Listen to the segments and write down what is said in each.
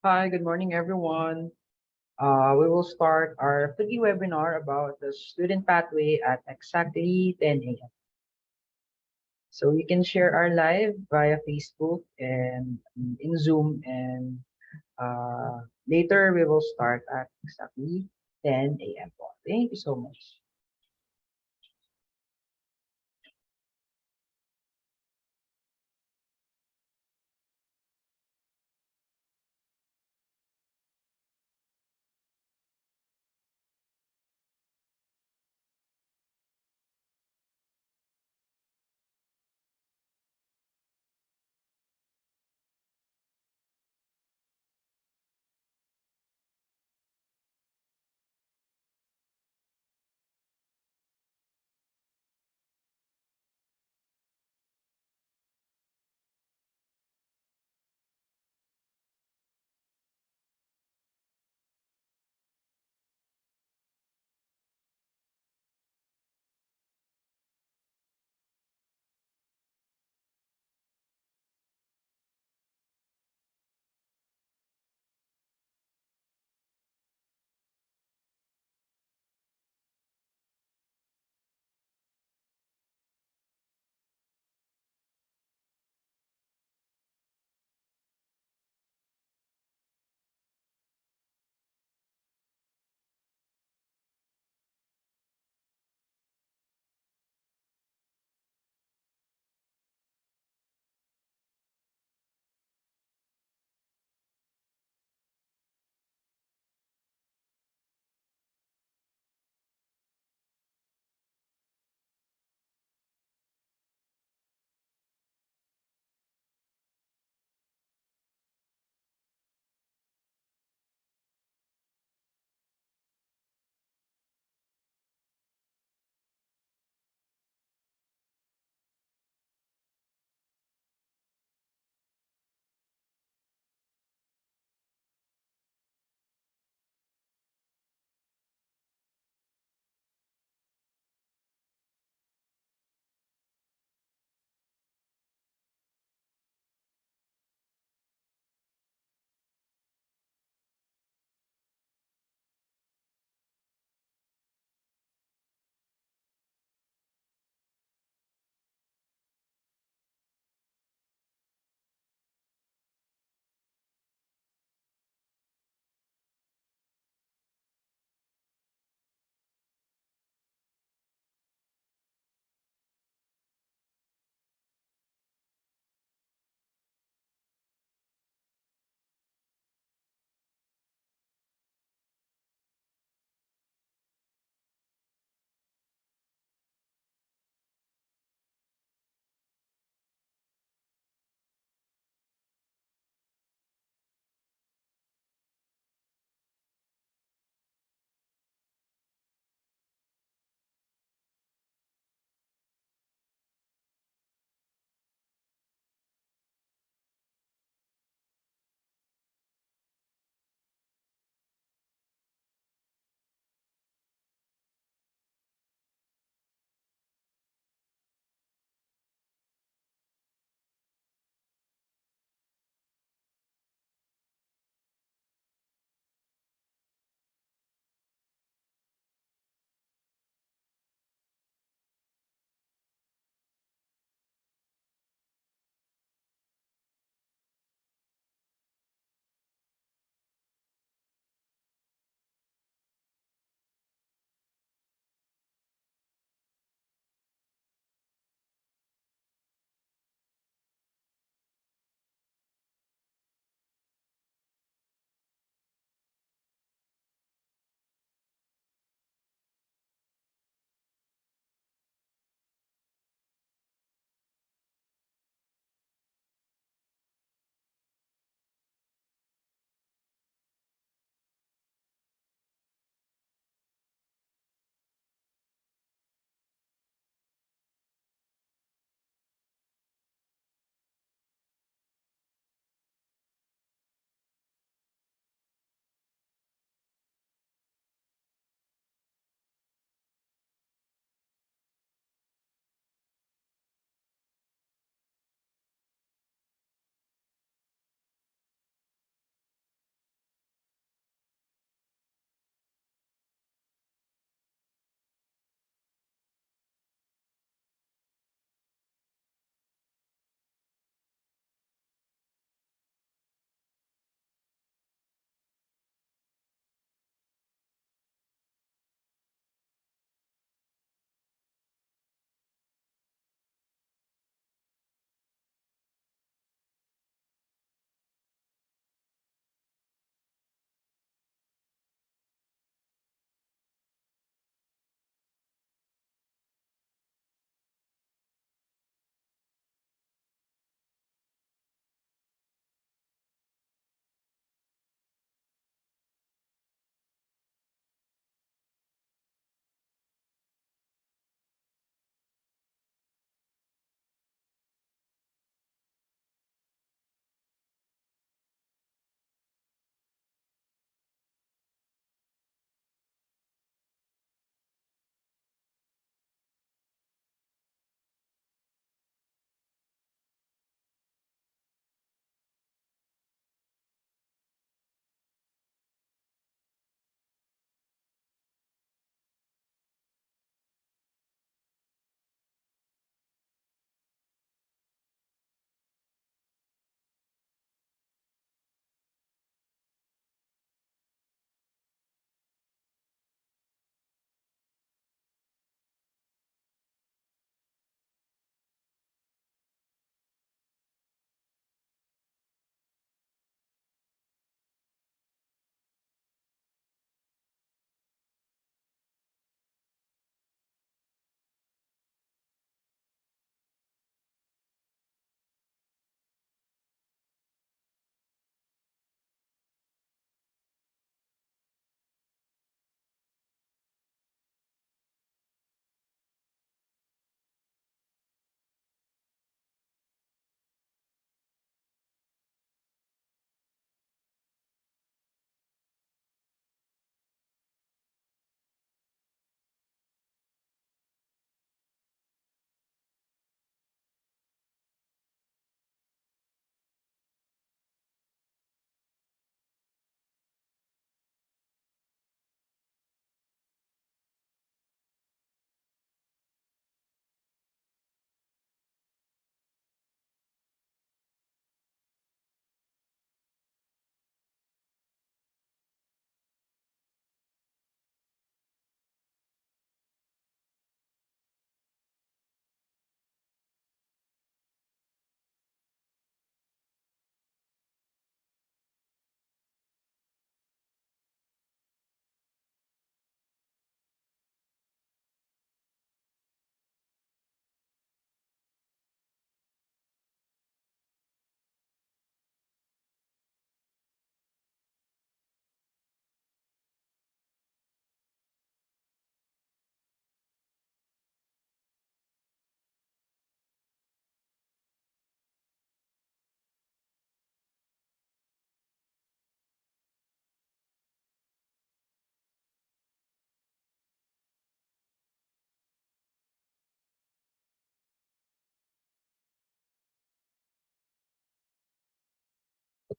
Hi, good morning, everyone. We will start our free webinar about the student pathway at exactly 10 a.m. So you can share our live via Facebook and in Zoom, and later we will start at exactly 10 a.m. Thank you so much.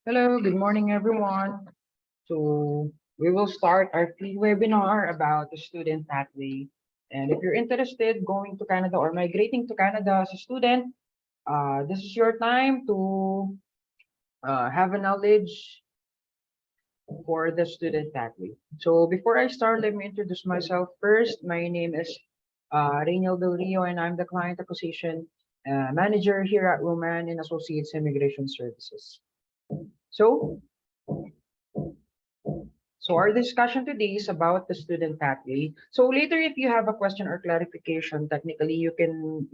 Hello, good morning, everyone. So we will start our free webinar about the student pathway. And if you're interested going to Canada or migrating to Canada as a student, this is your time to have a knowledge for the student pathway. So before I start, let me introduce myself first. My name is Rainiel Del Rio, and I'm the client acquisition manager here at Roman and Associates Immigration Services. So So our discussion today is about the student pathway. So later, if you have a question or clarification, technically you can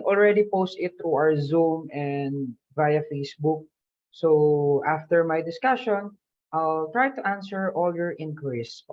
already post it through our Zoom and via Facebook. So after my discussion, I'll try to answer all your inquiries.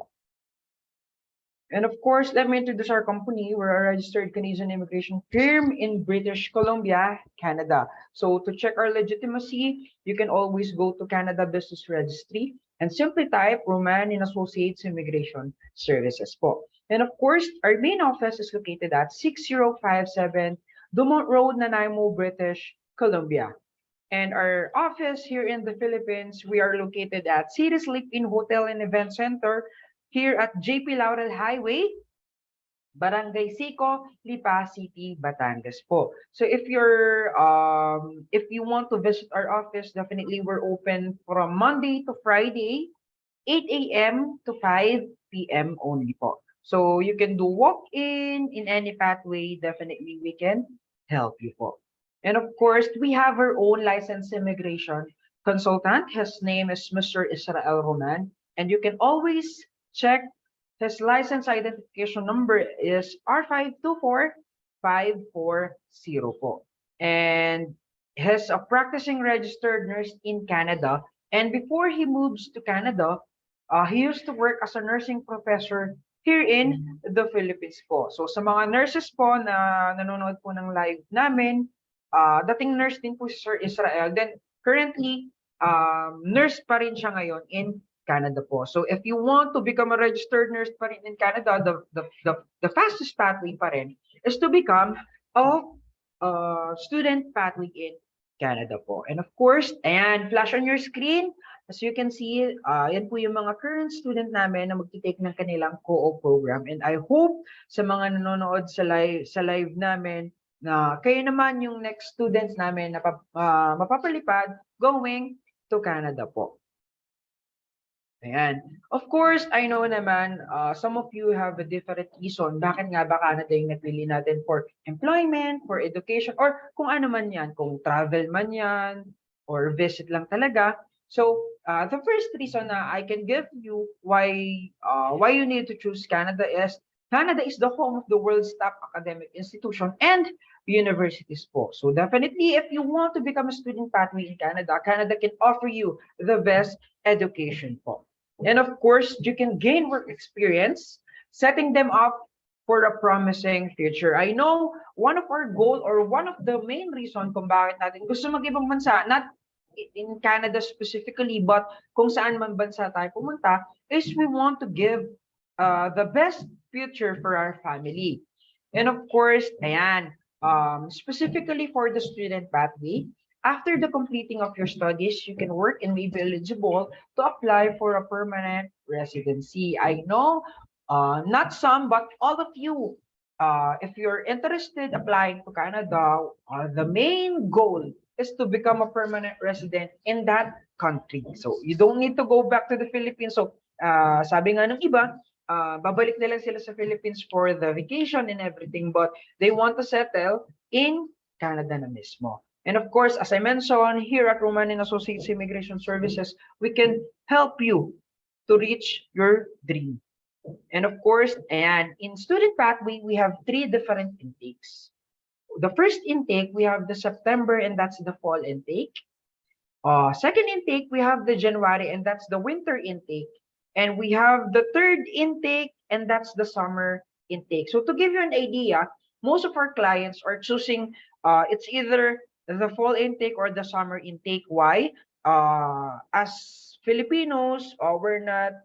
And of course, let me introduce our company. We're a registered Canadian immigration firm in British Columbia, Canada. So to check our legitimacy, you can always go to Canada Business Registry and simply type Roman and Associates Immigration Services po. And of course, our main office is located at 6057 Dumont Road, Nanaimo, British Columbia. And our office here in the Philippines, we are located at City Sleep Inn Hotel and Event Center here at JP Laurel Highway, Barangay Sico, Lipa City, Batangas po. So if you want to visit our office, definitely we're open from Monday to Friday, 8 a.m. to 5 p.m. only po. So you can do walk-in in any pathway, definitely we can help you po. And of course, we have our own licensed immigration consultant. His name is Mr. Israel Roman, and you can always check his license identification number is R524540 po. And he's a practicing registered nurse in Canada. And before he moves to Canada, he used to work as a nursing professor here in the Philippines po. So sa mga nurses po na nanonood po ng live namin, dating nurse din po si Sir Israel. Then currently, nurse pa rin siya ngayon in Canada po. So if you want to become a registered nurse pa rin in Canada, the fastest pathway pa rin is to become a student pathway in Canada po. And of course, ayan, flash on your screen. As you can see, yan po yung mga current student namin na magtitake ng kanilang co-op program. And I hope sa mga nanonood sa live namin na kayo naman yung next students namin na mapapalipad going to Canada po. Ayan. Of course, I know naman, some of you have a different reason. Bakit nga ba Canada yung napili natin for employment, for education, or kung ano man yan, kung travel man yan, or visit lang talaga. So, the first reason na I can give you why you need to choose Canada is the home of the world's top academic institution and universities po. So definitely, if you want to become a student pathway in Canada, Canada can offer you the best education po. And of course, you can gain work experience, setting them up for a promising future. I know one of our goal or one of the main reason kung bakit natin gusto mag-ibang bansa, not in Canada specifically, but kung saan man bansa tayo pumunta, is we want to give the best future for our family. And of course, ayan, specifically for the student pathway, after the completing of your studies, you can work and may be eligible to apply for a permanent residency. I know not some, but all of you, if you're interested applying to Canada, the main goal is to become a permanent resident in that country. So you don't need to go back to the Philippines. So sabi nga ng iba, babalik na lang sila sa Philippines for the vacation and everything, but they want to settle in Canada na mismo. And of course, as I mentioned, here at Roman and Associates Immigration Services, we can help you to reach your dream. And of course, and in student pathway, we have 3 different intakes. The first intake, we have the September, and that's the fall intake. Second intake, we have the January, and that's the winter intake. And we have the third intake, and that's the summer intake. So to give you an idea, most of our clients are choosing, it's either the fall intake or the summer intake. Why? As Filipinos, we're not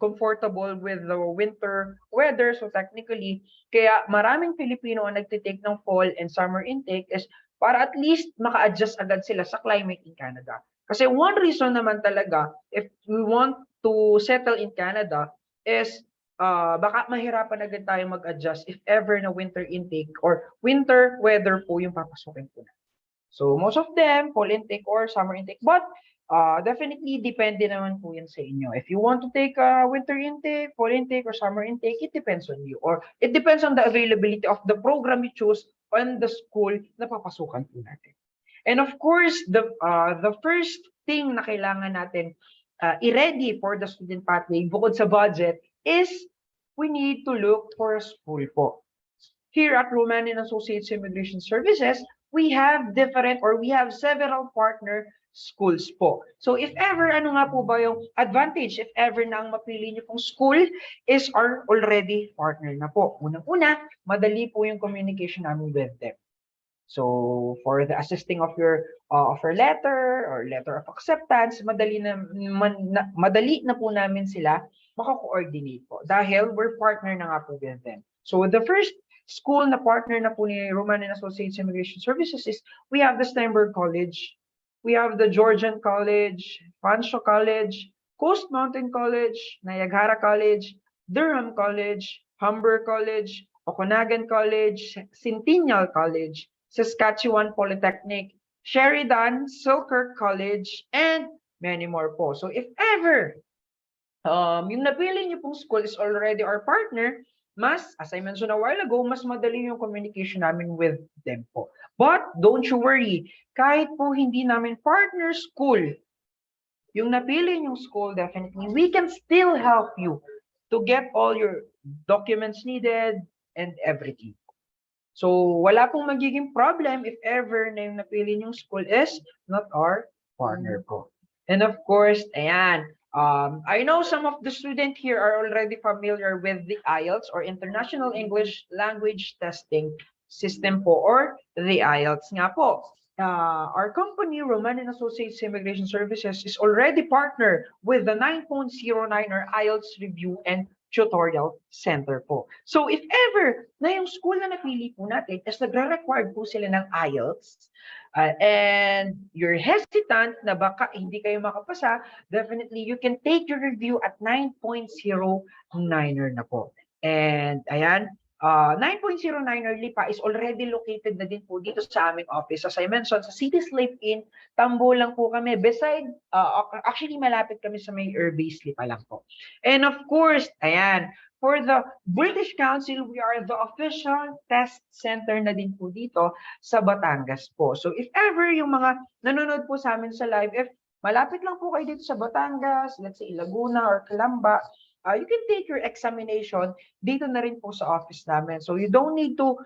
comfortable with the winter weather. So technically, kaya maraming Filipino ang nagtitake ng fall and summer intake is para at least maka-adjust agad sila sa climate in Canada. Kasi one reason naman talaga, if we want to settle in Canada, is baka mahirapan agad tayo mag-adjust if ever na winter intake or winter weather po yung papasukin po. So most of them, fall intake or summer intake. But definitely, depende naman po yan sa inyo. If you want to take winter intake, fall intake, or summer intake, it depends on you. Or it depends on the availability of the program you choose on the school na papasukan po natin. And of course, the first thing na kailangan natin i-ready for the student pathway, bukod sa budget, is we need to look for a school po. Here at Roman and Associates Immigration Services, we have several partner schools po. So if ever, ano nga po ba yung advantage? If ever na ang mapili niyo pong school is our already partner na po. Unang-una, madali po yung communication namin with them. So for the assisting of your offer letter or letter of acceptance, madali na po namin sila maka-coordinate po dahil we're partner na nga po with them. So the first school na partner na po ni Roman and Associates Immigration Services is we have the Steinberg College, we have the Georgian College, Pancho College, Coast Mountain College, Niagara College, Durham College, Humber College, Okanagan College, Centennial College, Saskatchewan Polytechnic, Sheridan, Selkirk College, and many more po. So if ever yung napili niyo pong school is already our partner, as I mentioned a while ago, mas madali yung communication namin with them po. But don't you worry, kahit po hindi namin partner school, yung napili yung school, definitely, we can still help you to get all your documents needed and everything. So, wala pong magiging problem if ever na yung napili yung school is not our partner po. And of course, ayan, I know some of the students here are already familiar with the IELTS or International English Language Testing System po or the IELTS nga po. Our company, Roman and Associates Immigration Services, is already partnered with the 9.09 or IELTS Review and Tutorial Center po. So if ever na yung school na napili po natin is nagre-required po sila ng IELTS and you're hesitant na baka hindi kayo makapasa, definitely you can take your review at 9.09er na po. And ayan, 9.09er LIPA is already located na din po dito sa aming office. As I mentioned, sa City Slip Inn, Tambo lang po kami. Beside, actually malapit kami sa may Airbase LIPA lang po. And of course, ayan, for the British Council, we are the official test center na din po dito sa Batangas po. So if ever yung mga nanonood po sa amin sa live, if malapit lang po kayo dito sa Batangas, let's say Laguna or Calamba, you can take your examination dito na rin po sa office namin. So you don't need to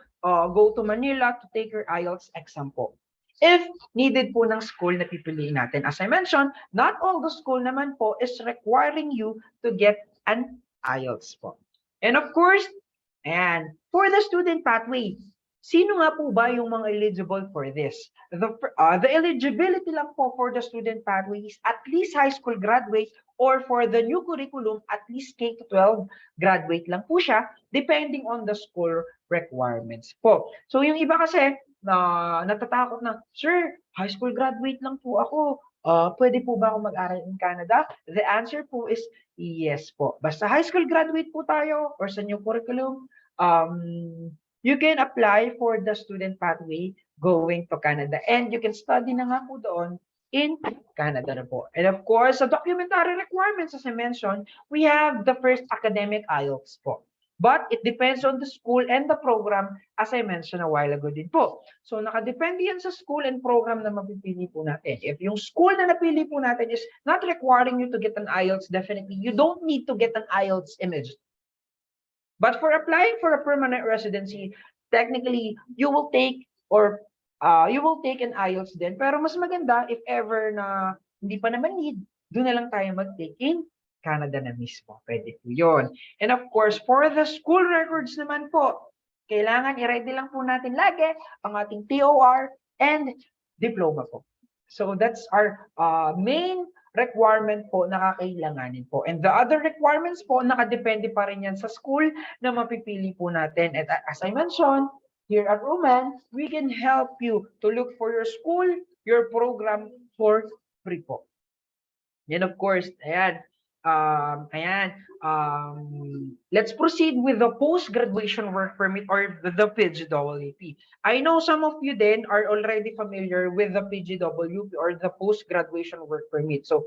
go to Manila to take your IELTS exam po. If needed po ng school na pipiliin natin. As I mentioned, not all the school naman po is requiring you to get an IELTS po. And of course, and for the student pathway, sino nga po ba yung mga eligible for this? The eligibility lang po for the student pathway is at least high school graduate or for the new curriculum, at least K-12 graduate lang po siya, depending on the school requirements po. So yung iba kasi, natatakot na, sir, high school graduate lang po ako, pwede po ba ako mag-aral in Canada? The answer po is yes po. Basta high school graduate po tayo or sa new curriculum, you can apply for the student pathway going to Canada. And you can study na nga po doon in Canada na po. And of course, sa documentary requirements, as I mentioned, we have the first academic IELTS po. But it depends on the school and the program, as I mentioned a while ago din po. So nakadepende yan sa school and program na mapipili po natin. If yung school na napili po natin is not requiring you to get an IELTS, definitely you don't need to get an IELTS image. But for applying for a permanent residency, technically, you will take an IELTS din. Pero mas maganda if ever na hindi pa naman need, doon na lang tayo mag-take in Canada na mismo. Pwede po yun. And of course, for the school records naman po, kailangan i-ready lang po natin lagi ang ating TOR and diploma po. So that's our main requirement po na kakailanganin po. And the other requirements po, nakadepende pa rin yan sa school na mapipili po natin. And as I mentioned, here at Roman, we can help you to look for your school, your program for free po. And of course, let's proceed with the post-graduation work permit or the PGWP. I know some of you then are already familiar with the PGWP or the post-graduation work permit. So,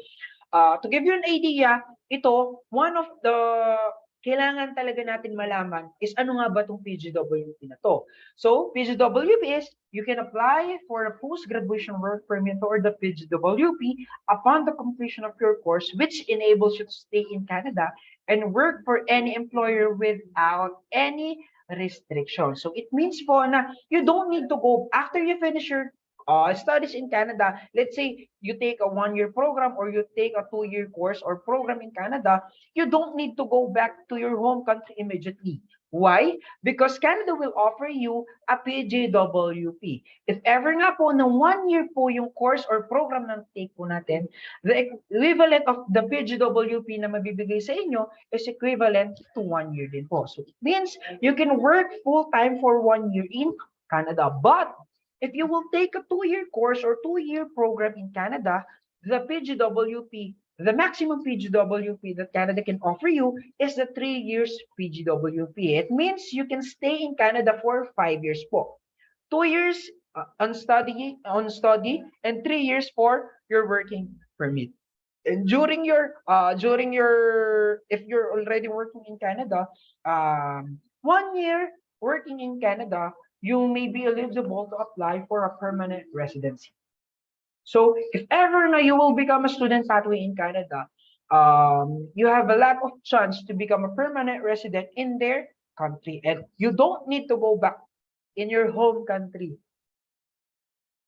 to give you an idea, ito, one of the kailangan talaga natin malaman is ano nga ba itong PGWP na to. So, PGWP is you can apply for a post-graduation work permit or the PGWP upon the completion of your course, which enables you to stay in Canada and work for any employer without any restriction. So, it means po na you don't need to go after you finish your studies in Canada. Let's say you take a 1-year program or you take a 2-year course or program in Canada, you don't need to go back to your home country immediately. Why? Because Canada will offer you a PGWP. If ever nga po na 1 year po yung course or program na take po natin, the equivalent of the PGWP na mabibigay sa inyo is equivalent to 1 year din po. So it means you can work full-time for 1 year in Canada. But if you will take a 2-year course or 2-year program in Canada, the PGWP, the maximum PGWP that Canada can offer you is the 3 years PGWP. It means you can stay in Canada for 5 years po. 2 years on study, and 3 years for your working permit. And during your, if you're already working in Canada, 1 year working in Canada, you may be eligible to apply for a permanent residency. So if ever na you will become a student pathway in Canada, you have a lot of chance to become a permanent resident in their country, and you don't need to go back in your home country.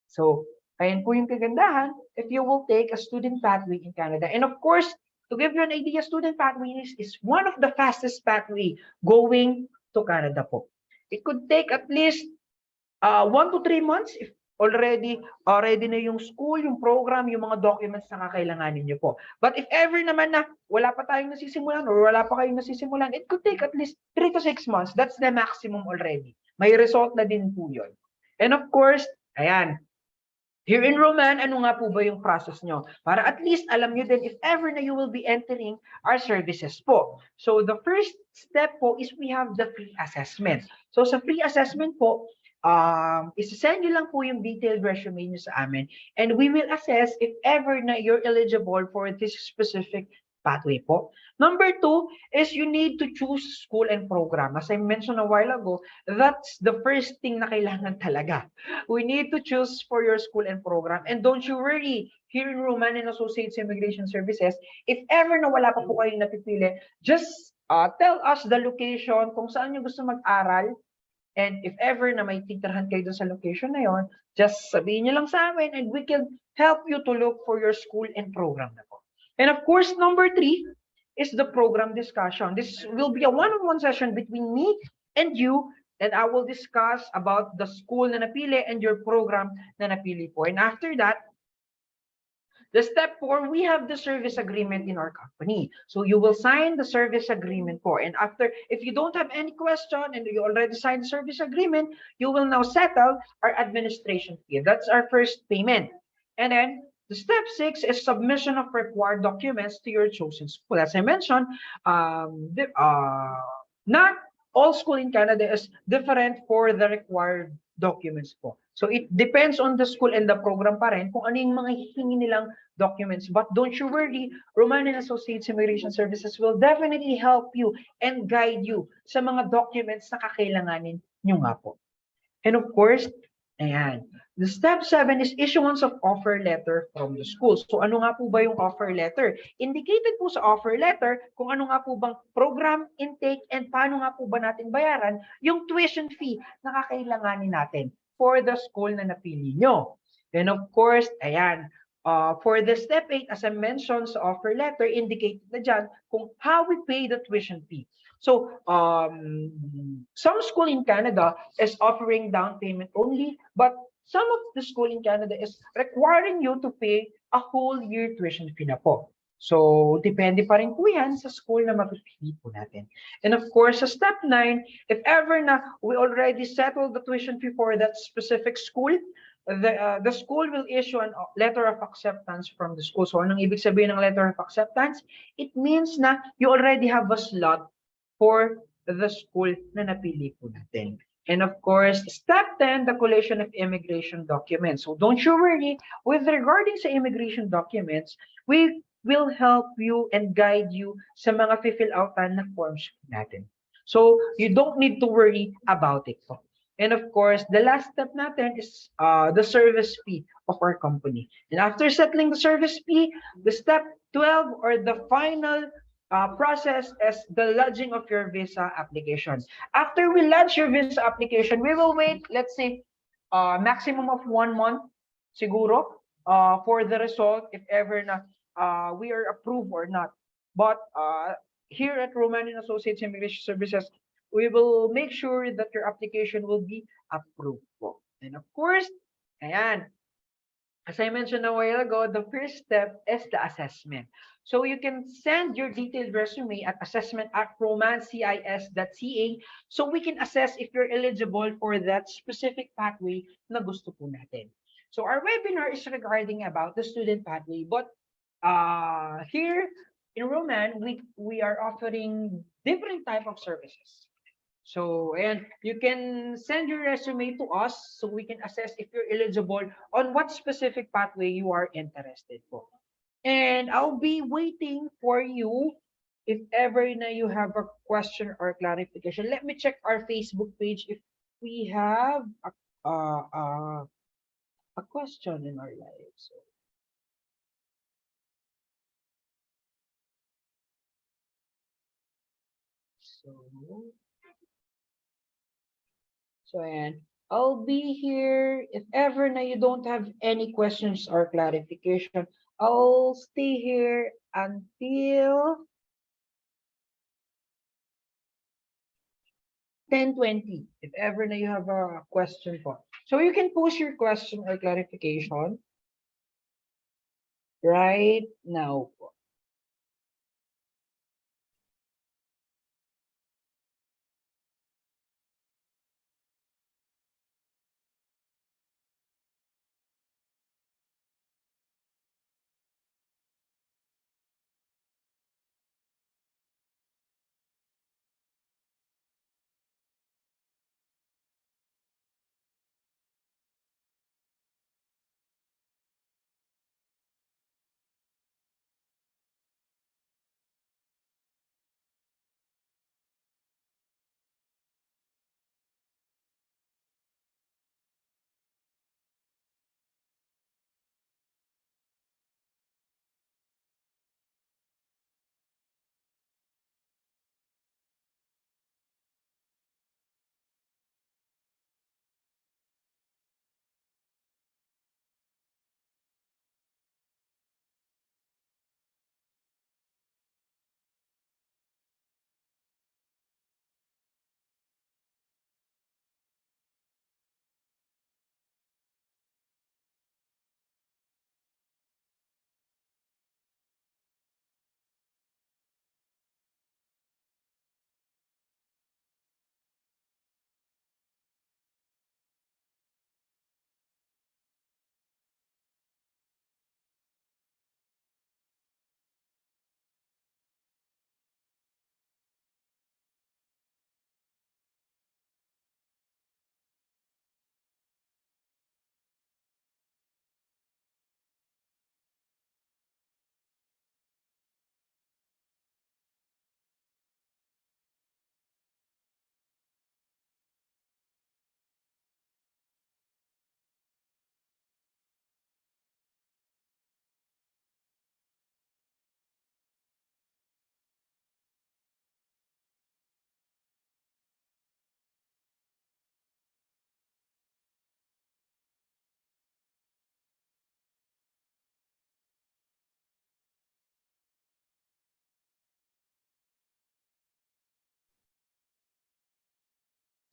So, ayan po yung kagandahan if you will take a student pathway in Canada. And of course, to give you an idea, student pathway is one of the fastest pathway going to Canada po. It could take at least 1 to 3 months if already na yung school, yung program, yung mga documents na kakailanganin nyo po. But if ever naman na wala pa tayong nasisimulan or wala pa kayong nasisimulan, it could take at least 3 to 6 months. That's the maximum already. May result na din po yun. And of course, ayan, here in Roman, ano nga po ba yung process nyo? Para at least alam nyo din if ever na you will be entering our services po. So the first step po is we have the free assessment. So sa free assessment po, isasend nyo lang po yung detailed resume nyo sa amin and we will assess if ever na you're eligible for this specific pathway po. Number 2 is you need to choose school and program. As I mentioned a while ago, that's the first thing na kailangan talaga. We need to choose for your school and program. And don't you worry, here in Roman and Associates Immigration Services, if ever na wala pa po kayong napipili, just tell us the location kung saan nyo gusto mag-aral. And if ever na may titirhan kayo dun sa location na yon, just sabihin nyo lang sa amin and we can help you to look for your school and program na po. And of course, number 3 is the program discussion. This will be a one-on-one session between me and you, and I will discuss about the school na napili and your program na napili po. And after that, the step 4, we have the service agreement in our company. So you will sign the service agreement po. And after, if you don't have any question and you already signed the service agreement, you will now settle our administration fee. That's our first payment. And then the step 6 is submission of required documents to your chosen school. As I mentioned, not all school in Canada is different for the required documents po. So it depends on the school and the program pa rin kung ano yung mga hihingi nilang documents. But don't you worry, Roman and Associates Immigration Services will definitely help you and guide you sa mga documents na kakailanganin nyo nga po. And of course, ayan, the step 7 is issuance of offer letter from the school. So ano nga po ba yung offer letter? Indicated po sa offer letter kung ano nga po bang program intake and paano nga po ba natin bayaran yung tuition fee na kakailanganin natin for the school na napili nyo. And of course, ayan, for the step 8, as I mentioned sa offer letter, indicated na dyan kung how we pay the tuition fee. So, some school in Canada is offering down payment only, but some of the school in Canada is requiring you to pay a whole year tuition fee na po. So, depende pa rin po yan sa school na mapipili po natin. And of course, sa step 9, if ever na we already settled the tuition fee for that specific school, the school will issue a letter of acceptance from the school. So anong ibig sabihin ng letter of acceptance? It means na you already have a slot for the school na napili po natin. And of course, step 10, the collation of immigration documents. So don't you worry, with regarding sa immigration documents, we will help you and guide you sa mga fill outan na forms natin. So you don't need to worry about it po. And of course, the last step natin is the service fee of our company. And after settling the service fee, the step 12 or the final process is the lodging of your visa application. After we lodge your visa application, we will wait, let's say, maximum of 1 month, siguro, for the result, if ever na we are approved or not. But here at Roman and Associates Immigration Services, we will make sure that your application will be approved po. And of course, ayan, as I mentioned a while ago, the first step is the assessment. So you can send your detailed resume at assessment@romancis.ca so we can assess if you're eligible for that specific pathway na gusto po natin. So our webinar is regarding about the student pathway, but here in Roman, we are offering different type of services. So, and you can send your resume to us so we can assess if you're eligible on what specific pathway you are interested for. And I'll be waiting for you if ever na you have a question or clarification. Let me check our Facebook page if we have uh, uh, a question in our live. So, and I'll be here if ever na you don't have any questions or clarification. I'll stay here until 10:20 if ever na you have a question po. So you can post your question or clarification right now po.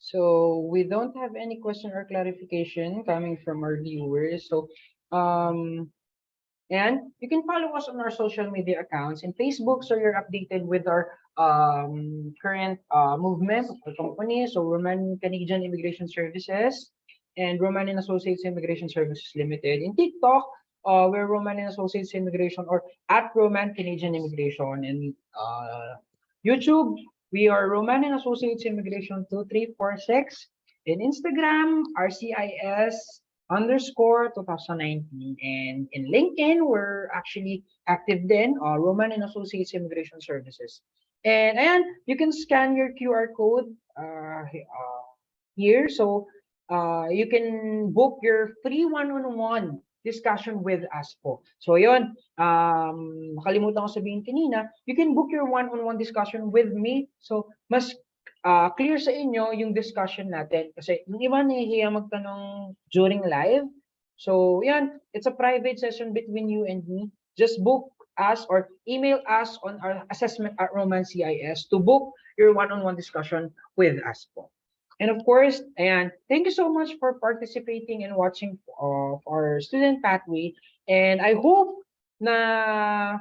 So we don't have any question or clarification coming from our viewers. So and you can follow us on our social media accounts in Facebook so you're updated with our current movement of the company. So Roman Canadian Immigration Services. and Roman and Associates Immigration Services Limited. In TikTok, we're Roman and Associates Immigration or at Roman Canadian Immigration. And YouTube, we are Roman and Associates Immigration 2346. In Instagram, RCIS underscore 2019. And in LinkedIn, we're actually active then, Roman and Associates Immigration Services. And you can scan your QR code here. So you can book your free one-on-one discussion with us po. So yun, nakalimutan ko sabihin kanina, you can book your one-on-one discussion with me. So mas clear sa inyo yung discussion natin. Kasi yung iba nahihiya magtanong during live. So yan, it's a private session between you and me. Just book us or email us on our assessment@romancis to book your one-on-one discussion with us po. And of course, and thank you so much for participating and watching our student pathway. And I hope na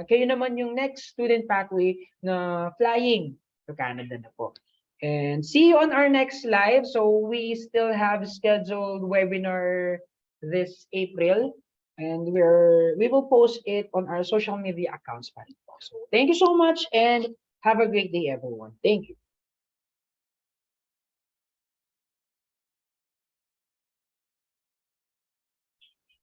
kayo naman yung next student pathway na flying to Canada na po. And see you on our next live. So we still have scheduled webinar this April. And we will post it on our social media accounts pa rin po. So thank you so much and have a great day, everyone. Thank you.